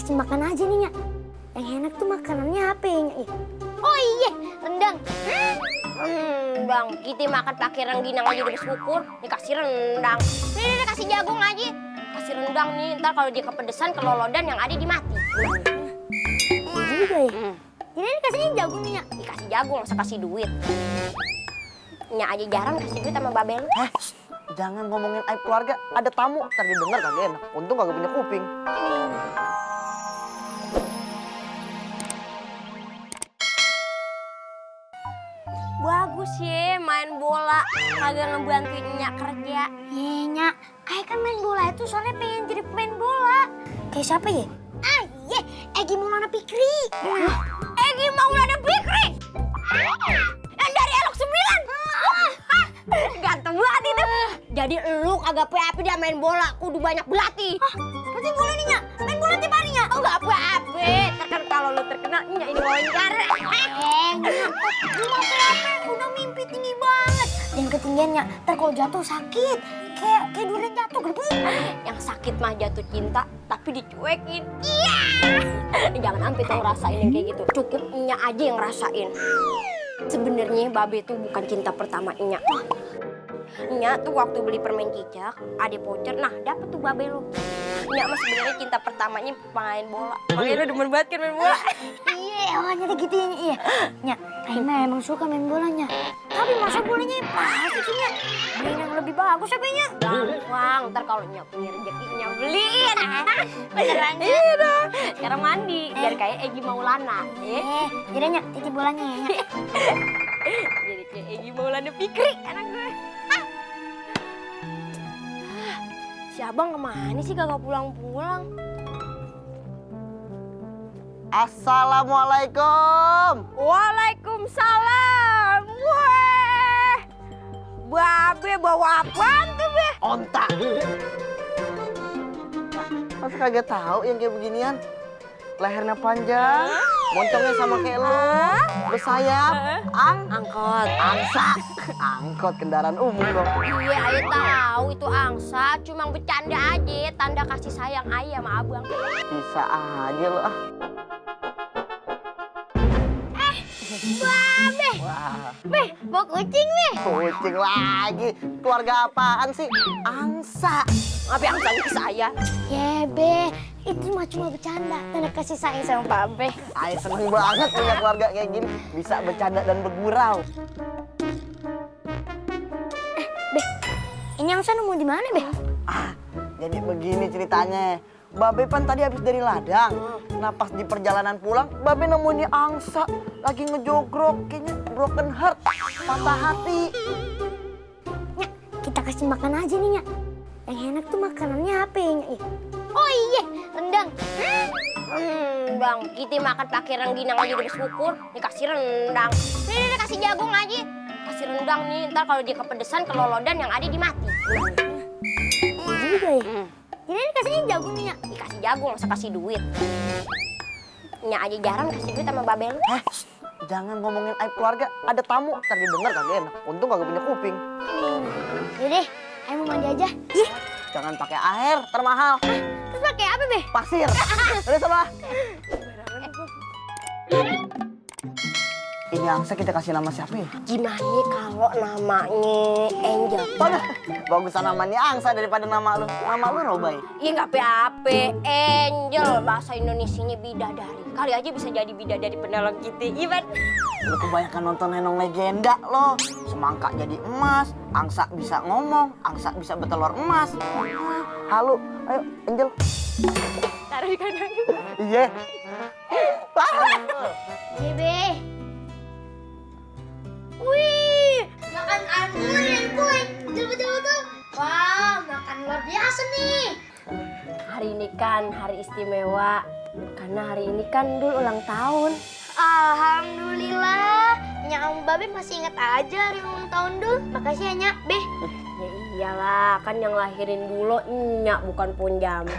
kasih makan aja nih, Nya. Yang enak tuh makanannya apa ya, Nya? Oh iya, rendang. Bang, kita makan pakai rengginang aja udah bersyukur. Dikasih rendang. Nih, kasih jagung aja. Kasih rendang nih, ntar kalau dia kepedesan, kelolodan yang ada di mati. Iya juga ya. Jadi dikasihnya jagung nih, Nya. Dikasih jagung, masa kasih duit. Nya aja jarang kasih duit sama babel. Jangan ngomongin aib keluarga, ada tamu, ntar didengar kagak enak. Untung kagak punya kuping. Bagus ya main bola, kagak ngebantuin Nya kerja. Iya, Nya. Kayak kan main bola itu soalnya pengen jadi pemain bola. Kayak siapa ya? Ah iya, Egy Maulana Fikri. Egy Maulana Fikri. Yang dari Elok 9. Ganteng banget itu. Jadi lu kagak apa-apa dia main bola, kudu banyak berlatih. Berarti boleh nih, Nya. Main bola tiap hari, Nya. Oh, gak apa-apa. Terkan kalau lu terkenal, Nya ini wawancara. Nya. Lu mau apa? Udah mimpi tinggi banget. Yang ketinggiannya, ntar kalau jatuh sakit. Kayak durian jatuh, gerbuk. Yang sakit mah jatuh cinta, tapi dicuekin. Iya. Jangan sampai tuh rasain yang kayak gitu. Cukup Nya aja yang rasain. Sebenarnya Babe tuh bukan cinta pertama Nya. Nya tuh waktu beli permen cicak, ada voucher, nah dapet tuh Babe lu. Nya mah sebenarnya cinta pertamanya main bola. Makanya lu demen banget kan main bola. Iya, awalnya gitu ya, Nya. Nya, Aima emang suka main bolanya. Tapi masa bolanya pasti sih, Nya. Beliin yang lebih bagus apa, Nya? Gampang, ntar kalau Nya punya rezeki Nya beliin. Beneran, Nya? Iya dong. Sekarang mandi, biar kayak Egy Maulana. Jadi Nya, titip bolanya ya, Nya. Jadi kayak Egy Maulana Fikri, anak gue. Si abang kemana sih kagak pulang-pulang? Assalamualaikum. Waalaikumsalam. Weh, Babe bawa apaan tuh, Be? Onta. Masa kagak tahu yang kayak beginian? Lehernya panjang, moncongnya sama kayak lu, bersayap, Angkot. angsa, angkot kendaraan umum dong. Iya, ayo tahu itu angsa, cuma bercanda aja, tanda kasih sayang ayah sama abang. Bisa aja lo ah. Babe, Wah, Be, bawa kucing, Be. kucing lagi. Keluarga apaan sih? Angsa. Ngapain angsa ke saya? Ya, Be. Itu mah cuma bercanda. Tanda kasih sayang sama Babe. Ay seneng banget punya keluarga kayak gini. Bisa bercanda dan bergurau. Be, ini angsa nemu di mana, Be? Ah, jadi begini ceritanya. Babe kan tadi habis dari ladang. Nah pas di perjalanan pulang, Babe nemuin angsa lagi ngejogrok, kayaknya broken heart, patah hati. Nya, kita kasih makan aja nih, Nya. Yang enak tuh makanannya apa ya, Nya? Oh iya, rendang. Bang, kita makan pakai rengginang aja udah bersyukur. Dikasih rendang. Nih, kasih jagung aja. Kasih rendang nih, ntar kalau dia kepedesan, kelolodan yang ada di mati. Iya juga ya. Jadi dikasihnya jagung nih, Nya. Dikasih jagung, masa kasih duit. Nya aja jarang kasih duit sama babel. Jangan ngomongin aib keluarga, ada tamu, ntar didengar kagak enak. Untung kagak punya kuping. Yaudah, ayo mau mandi aja. Ih, Jangan pakai air, termahal. terus pakai apa, Be? Pasir. Udah sama. Ini angsa kita kasih nama siapa ya? Gimana kalau namanya Angel? Bagusan namanya angsa daripada nama lu. Nama lu Robai. Iya nggak apa-apa, Angel bahasa Indonesianya bidadari. Kali aja bisa jadi bidadari penolong kita, iya Ban? Lu kebanyakan nonton Nenong Legenda lo. Semangka jadi emas, angsa bisa ngomong, angsa bisa bertelur emas. Halo, ayo Angel. Taruh di kandang. Iya. Iya, Be. Wih, Makan anggur ya, Boy. Betul-betul. Wah, makan luar biasa nih. hari ini kan hari istimewa. Karena hari ini kan Dul ulang tahun. Alhamdulillah. Nya Om Babe masih ingat aja hari ulang tahun Dul. Makasih ya, Nya. Be. Ya iyalah, kan yang lahirin dulu Nya bukan Pon Jambu.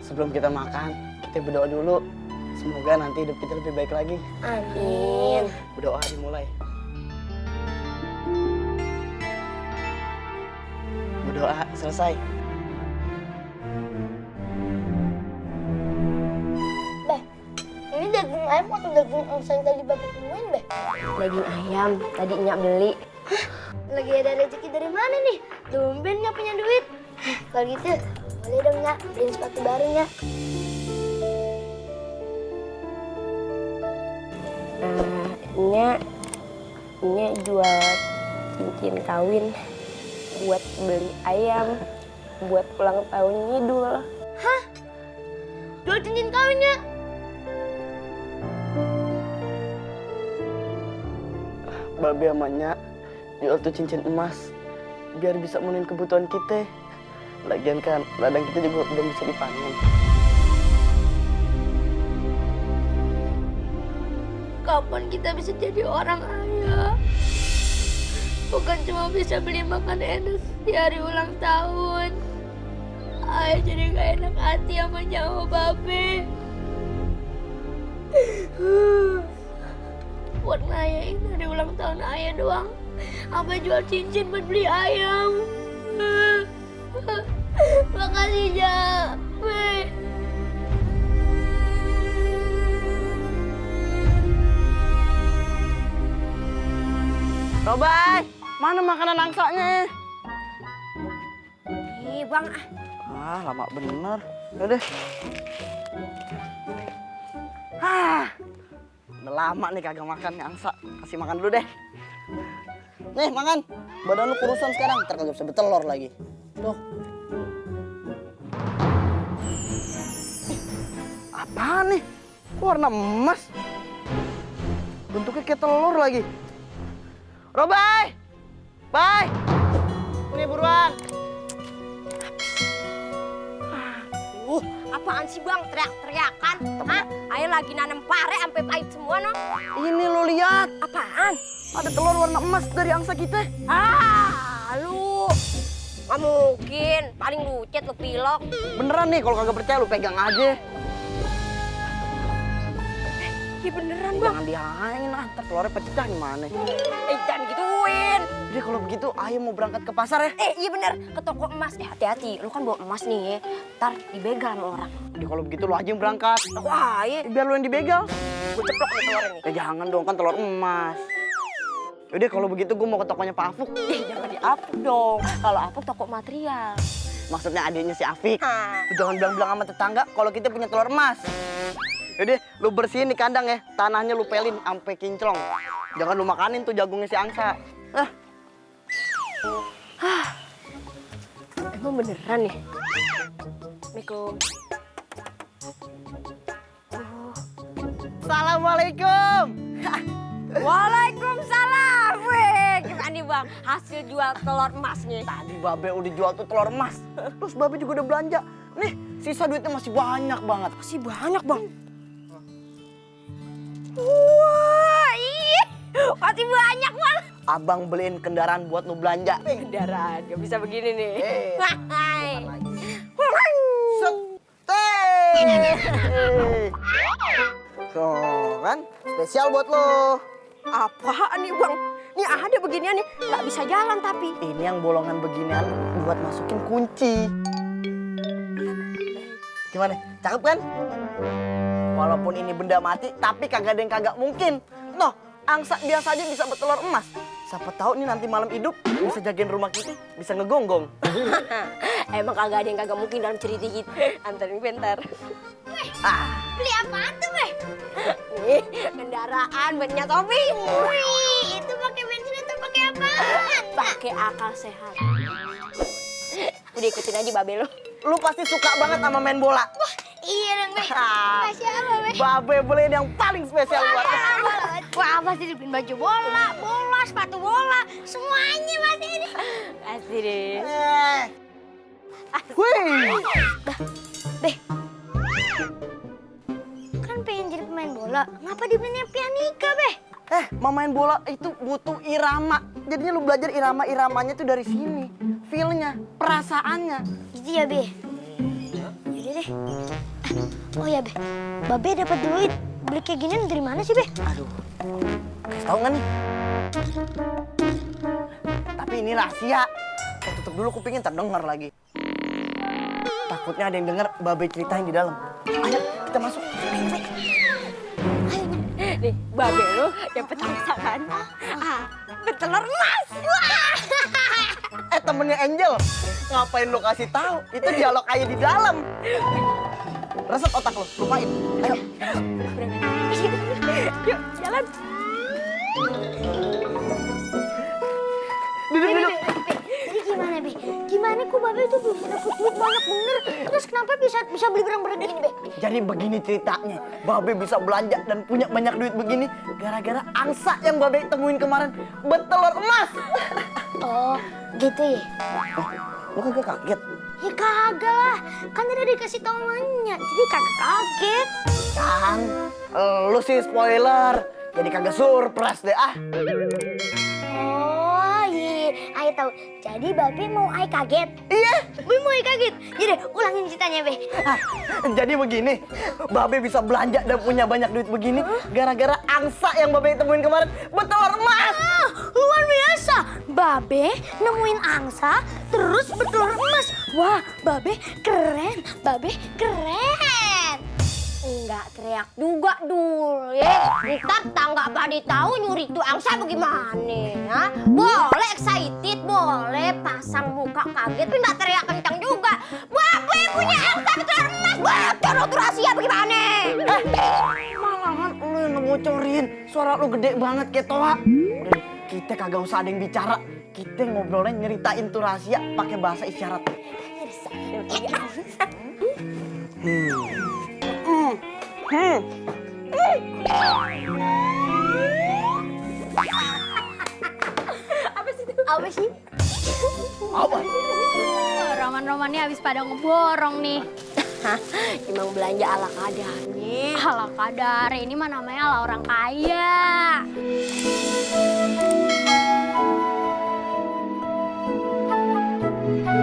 Sebelum kita makan, kita berdoa dulu. Semoga nanti hidup kita lebih baik lagi. Amin. Berdoa dimulai. Berdoa selesai. ayam atau daging angsa yang tadi bapak temuin, Be? Daging ayam, tadi Nyak beli. Lagi ada rezeki dari mana nih? Tumben Nyak punya duit. Kalau gitu, boleh dong Nyak beliin sepatu baru Nyak. Nyak jual cincin kawin buat beli ayam buat ulang tahun Nyidul. Hah? Jual cincin kawin Nyak? Babe sama Nyak jual tuh cincin emas biar bisa menuhin kebutuhan kita. Lagian kan ladang kita juga udah bisa dipanen. Kapan kita bisa jadi orang kaya? Bukan cuma bisa beli makan enak di hari ulang tahun. Ayah jadi gak enak hati sama nyawa babe. Buat ngerayain hari ulang tahun ayah doang. Apa jual cincin buat beli ayam. Makasih Jabe. Robai, mana makanan angsanya? Ih, Bang. Lama bener. Udah. Udah lama nih kagak makan nih angsa. Kasih makan dulu deh. Nih, makan. Badan lu kurusan sekarang, ntar kagak bisa bertelur lagi. Tuh. Apaan nih? Kok warna emas? Bentuknya kayak telur lagi. Robai! Bye! Punya buruan. Apaan sih Bang? Teriak-teriakan? Hah? Ayah lagi nanam pare sampai pahit semua, no? Ini lo lihat. Apaan? Ada telur warna emas dari angsa kita. Lu. Nggak mungkin. Paling lucet, lu pilok. Beneran nih, kalau kagak percaya lu pegang aja. Iya beneran, Bang. Jangan dihangin ntar telurnya pecah gimana. Jangan gituin. Jadi kalau begitu ayah mau berangkat ke pasar ya. Iya bener, ke toko emas. Hati-hati, lu kan bawa emas nih ya. Ntar dibegal sama orang. Jadi kalau begitu lu aja yang berangkat. Aku aja. Biar lu yang dibegal. Gue ceplok nih telurnya nih. Jangan dong, kan telur emas. Yaudah kalau begitu gue mau ke tokonya Pak Afuk. Jangan di Apuk dong. Kalau Apuk toko material. Maksudnya adiknya si Afik. Hah. Lu jangan bilang-bilang sama tetangga kalau kita punya telur emas. Yaudah, lu bersihin di kandang ya. Tanahnya lu pelin sampai kinclong. Jangan lu makanin tuh jagungnya si angsa. Emang beneran nih? Assalamualaikum. Assalamualaikum. Waalaikumsalam. Weh, gimana nih Bang? Hasil jual telur emas nih. Tadi Babe udah jual tuh telur emas. Terus Babe juga udah belanja. Nih, sisa duitnya masih banyak banget. Masih banyak Bang. Wah, ih, masih banyak Bang. Abang beliin kendaraan buat lu belanja. Kendaraan, gak bisa begini nih. Hai. Tuh kan, spesial buat lo. Apaan nih Bang? Nih ada beginian nih, nggak bisa jalan tapi. Ini yang bolongan beginian buat masukin kunci. Gimana? Cakep kan? Walaupun ini benda mati, tapi kagak ada yang kagak mungkin. Noh, angsa biasa aja bisa bertelur emas. Siapa tahu nih nanti malam hidup bisa jagain rumah kita, bisa ngegonggong. Emang kagak ada yang kagak mungkin dalam cerita gitu. Anterin bentar. Beli apaan tuh, Be? Nih, kendaraan buat Topi. Wih, itu pakai bensin atau pakai apaan? Pakai akal sehat. Udah ikutin aja Babe lo. Lu pasti suka banget sama main bola. Iya dong, Be. Masya Allah, Be. Babe beliin yang paling spesial buat lo. Wah, pasti dibeliin baju bola, sepatu bola, semuanya pasti ini. Pasti deh. Wih. Be, kan pengen jadi pemain bola, ngapa dibelinya pianika, Be? Mau main bola itu butuh irama. Jadinya lu belajar irama-iramanya tuh dari sini. Feel-nya, perasaannya. Gitu ya, Be? Yaudah deh. Oh ya, Be. Babe dapat duit beli kayak ginian dari mana sih, Be? Aduh, kasih tau nggak nih? Tapi ini rahasia. Saya tutup dulu kupingnya, ntar denger lagi. Takutnya ada yang denger Babe ceritain di dalam. Ayo, kita masuk. Ayo, Nih, babe lu dapet angsa kan? Betelor emas. Wah. Temennya Angel, ngapain lo kasih tahu? Itu dialog aja di dalam. Resep otak lo, lupain. Ayo. Yuk, jalan. Duduk. Jadi gimana, Be? Gimana kok Babe itu bisa dapet duit banyak bener? Terus kenapa bisa beli barang-barang gini, Be? Jadi begini ceritanya, Babe bisa belanja dan punya banyak duit begini gara-gara angsa yang Babe temuin kemarin betelor emas. Oh, gitu ya? Lo kagak kaget? Ya kagak lah, kan udah dikasih tau mamanya, jadi kagak kaget. Kan, lu sih spoiler, jadi kagak surprise deh ah. Oh iya, Ayo tahu. Jadi Babe mau Ayo kaget. Iya. Babe mau Ayo kaget. Jadi ulangin ceritanya, Be. Jadi begini, Babe bisa belanja dan punya banyak duit begini gara-gara angsa yang Babe temuin kemarin betelor emas. Luar biasa. Babe nemuin angsa, terus betelor emas. Wah, Babe keren. Babe keren. Enggak teriak juga dul ya. Ntar tangga pada tahu nyuri itu angsa bagaimana ya. Boleh excited, boleh pasang muka kaget, tapi nggak teriak kencang juga. Babe punya angsa betelor emas, bocor lo tuh rahasia bagaimana? Malahan lu yang ngebocorin, suara lu gede banget kayak toa. Udah, kita kagak usah ada yang bicara, kita ngobrolnya nyeritain tuh rahasia pakai bahasa isyarat. Apa sih? Apa? Roman-romannya habis pada ngeborong nih. Emang belanja ala kadarnya. Ala kadar, ini mah namanya ala orang kaya.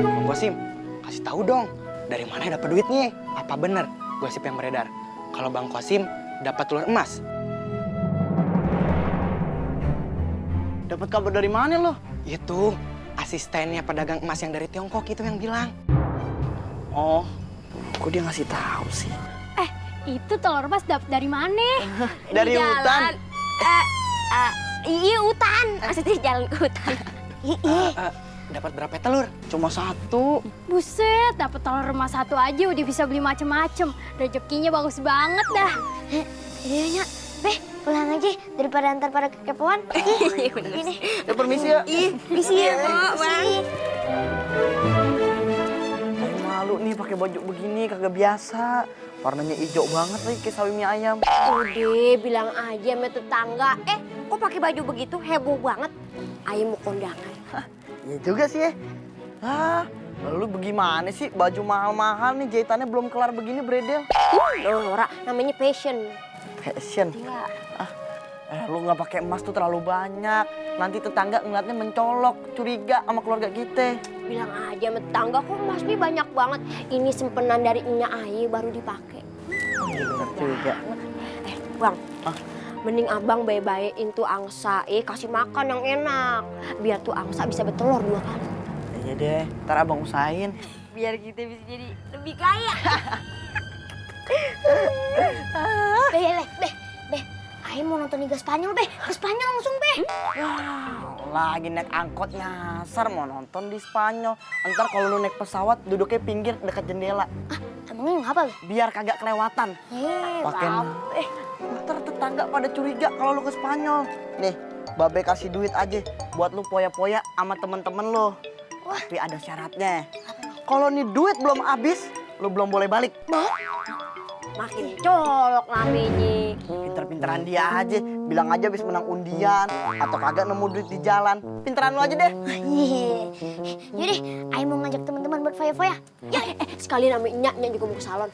Bang Gosim, kasih tahu dong, dari mana dapat duitnya? Apa bener gosip yang beredar? Kalau Bang Gosim dapat telur emas? Dapat kabar dari mana lo? Itu asistennya pedagang emas yang dari Tiongkok itu yang bilang. Oh, kok dia ngasih tahu sih? Itu telur emas dapet dari mana? Dari Di hutan. jalan. Iya hutan. Maksudnya jalan ke hutan. Dapat berapa telur? Cuma satu. Buset, dapet telur emas satu aja udah bisa beli macem-macem. Rezekinya bagus banget dah. Iya, Nyak. Be, pulang aja daripada ntar pada kekepoan. Ini. Permisi ya. Misi ya, Bang. Kayak malu nih pakai baju begini kagak biasa. Warnanya hijau banget lagi kayak sawi mie ayam. Udah bilang aja sama tetangga. Kok pakai baju begitu heboh banget? Ayo mau kondangan. Iya juga sih ya. Lalu bagaimana sih baju mahal-mahal nih jahitannya belum kelar begini bredel. Nora, namanya passion. Fashion. Iya. Lu nggak pakai emas tuh terlalu banyak. Nanti tetangga ngeliatnya mencolok, curiga sama keluarga kita. Bilang aja sama tetangga kok emas nih banyak banget. Ini simpenan dari Nya Ayu baru dipakai. Bener juga. Bang. Mending abang baik-baikin tuh angsa, kasih makan yang enak. Biar tuh angsa bisa bertelur 2 kali. Iya deh, ntar abang usahain. Biar kita bisa jadi lebih kaya. Be, Ayo mau nonton Liga Spanyol, Be. Ke Spanyol langsung, Be. Lagi naik angkot nyasar mau nonton di Spanyol. Ntar kalau lu naik pesawat duduknya pinggir dekat jendela. Emangnya ngapa, Be? Biar kagak kelewatan. Pakai ntar tetangga pada curiga kalau lu ke Spanyol. Nih, Babe kasih duit aja buat lu poya-poya sama temen-temen lu. Tapi ada syaratnya. Kalau nih duit belum habis, lu belum boleh balik. Makin colok namanya. Pinter-pinteran dia aja. Bilang aja habis menang undian atau kagak nemu duit di jalan. Pinteran lu aja deh. Yaudah, Ayo mau ngajak teman-teman buat foya-foya. Ya, sekalian sama Nya juga mau ke salon.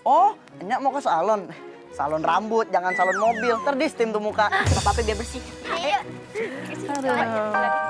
Oh, Nyak mau ke salon. Salon rambut, jangan salon mobil. Ntar di steam tuh muka. Apa-apa biar bersih. Ayo. Aduh.